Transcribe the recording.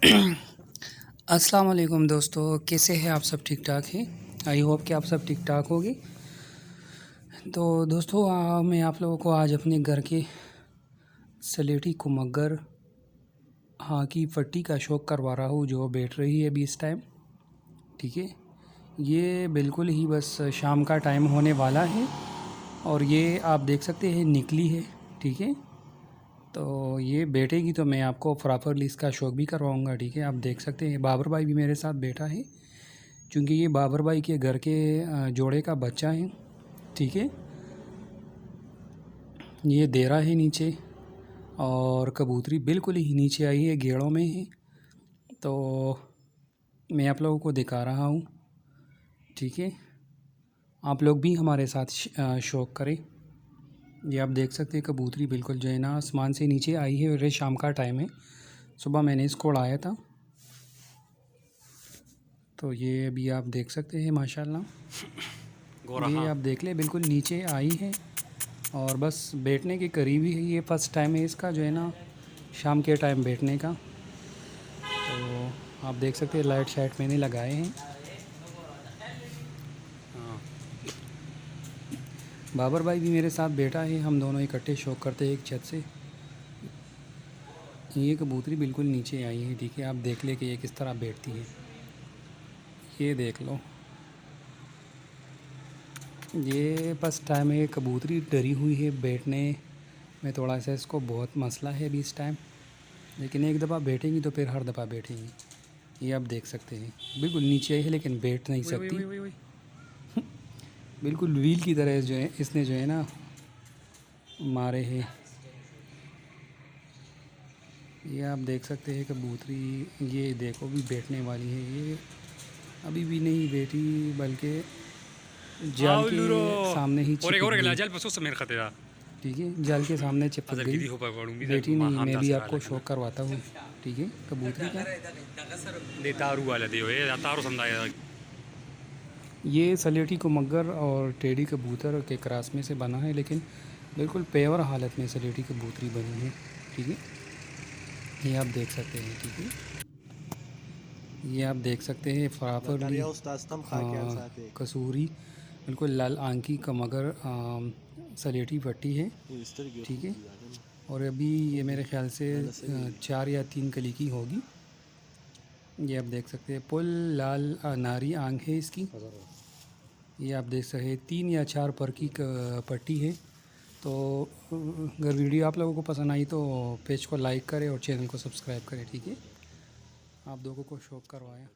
अस्सलाम वालेकुम दोस्तों, कैसे हैं आप सब? ठीक ठाक हैं। आई होप कि आप सब ठीक ठाक होगी। तो दोस्तों मैं आप लोगों को आज अपने घर के सलेटी कुमग्गर हाँ की पट्टी का शौक करवा रहा हूँ, जो बैठ रही है अभी इस टाइम। ठीक है, ये बिल्कुल ही बस शाम का टाइम होने वाला है और ये आप देख सकते हैं निकली है। ठीक है, तो ये बैठेगी तो मैं आपको प्रॉपरली इसका शौक भी करवाऊँगा। ठीक है, आप देख सकते हैं बाबर भाई भी मेरे साथ बैठा है, क्योंकि ये बाबर भाई के घर के जोड़े का बच्चा है। ठीक है, ये देरा है नीचे और कबूतरी बिल्कुल ही नीचे आई है, गेड़ों में है। तो मैं आप लोगों को दिखा रहा हूँ। ठीक है, आप लोग भी हमारे साथ शौक करें। ये आप देख सकते हैं कबूतरी बिल्कुल जो है ना आसमान से नीचे आई है और ये शाम का टाइम है। सुबह मैंने इसको उड़ाया था, तो ये अभी आप देख सकते हैं माशाल्लाह। ये आप देख ले बिल्कुल नीचे आई है और बस बैठने के करीब ही है। ये फर्स्ट टाइम है इसका जो है ना शाम के टाइम बैठने का। तो आप देख सकते हैं लाइट शाइट मैंने लगाए हैं। हाँ, बाबर भाई भी मेरे साथ बैठा है, हम दोनों इकट्ठे शौक करते हैं एक छत से। ये कबूतरी बिल्कुल नीचे आई है। ठीक है, आप देख ले कि ये किस तरह बैठती है। ये देख लो, ये फर्स्ट टाइम है। कबूतरी डरी हुई है बैठने में, थोड़ा सा इसको बहुत मसला है अभी इस टाइम, लेकिन एक दफ़ा बैठेंगी तो फिर हर दफ़ा बैठेंगी। ये आप देख सकते हैं बिल्कुल नीचे है लेकिन बैठ नहीं सकती। बिल्कुल व्हील की तरह जो है इसने जो है ना मारे हैं। ये आप देख सकते हैं कबूतरी, ये देखो भी बैठने वाली है। ये अभी भी नहीं बैठी, बल्कि जाल के सामने ही चिपक गई। ठीक है, जाल के सामने चिपक गई, बैठी नहीं। मैं भी आपको शौक करवाता हूँ। ठीक है, कबूतरी का ये सलेटी कुमग्गर और टेडी कबूतर के क्रॉस में से बना है, लेकिन बिल्कुल पेवर हालत में सलेटी कबूतरी बनी है। ठीक है, ये आप देख सकते हैं। ठीक है, ये आप देख सकते हैं प्रॉपरली कसूरी बिल्कुल लाल आंकी कमगर सलेटी पट्टी है। ठीक है, और अभी ये मेरे ख्याल से 4 या 3 कली की होगी। ये आप देख सकते हैं पुल लाल नारी आंख है इसकी। ये आप देख सकते हैं 3 या 4 पर की पट्टी है। तो अगर वीडियो आप लोगों को पसंद आई तो पेज को लाइक करें और चैनल को सब्सक्राइब करें। ठीक है, आप लोगों को शौक करवाया।